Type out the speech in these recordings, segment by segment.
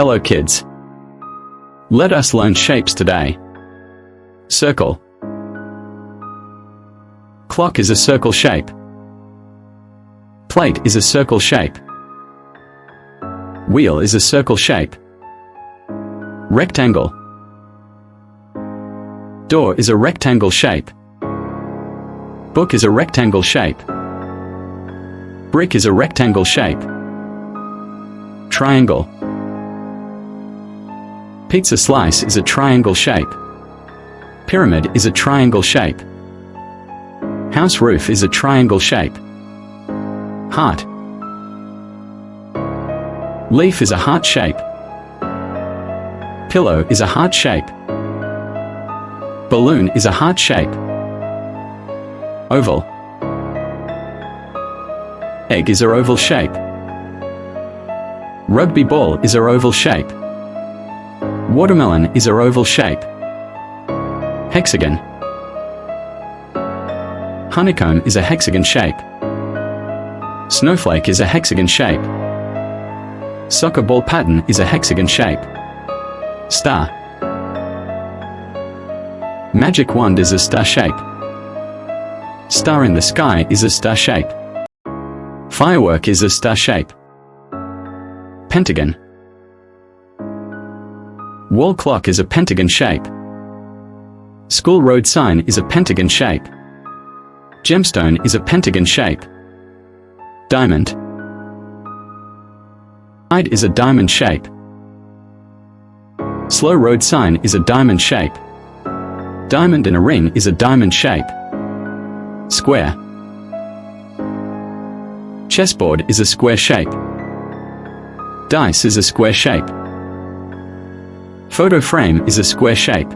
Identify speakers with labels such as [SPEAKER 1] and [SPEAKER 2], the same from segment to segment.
[SPEAKER 1] Hello kids. Let us learn shapes today. Circle. Clock is a circle shape. Plate is a circle shape. Wheel is a circle shape. Rectangle. Door is a rectangle shape. Book is a rectangle shape. Brick is a rectangle shape. Triangle. Pizza slice is a triangle shape. Pyramid is a triangle shape. House roof is a triangle shape. Heart. Leaf is a heart shape. Pillow is a heart shape. Balloon is a heart shape. Oval. Egg is a oval shape. Rugby ball is a oval shape. Watermelon is a oval shape. Hexagon. Honeycomb is a hexagon shape. Snowflake is a hexagon shape. Soccer ball pattern is a hexagon shape. Star. Magic wand is a star shape. Star in the sky is a star shape. Firework is a star shape. Pentagon. Wall clock is a pentagon shape. School road sign is a pentagon shape. Gemstone is a pentagon shape. Diamond. Tide is a diamond shape. Slow road sign is a diamond shape. Diamond in a ring is a diamond shape. Square. Chessboard is a square shape. Dice is a square shape. Photo frame is a square shape.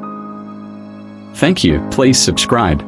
[SPEAKER 1] Thank you. Please subscribe.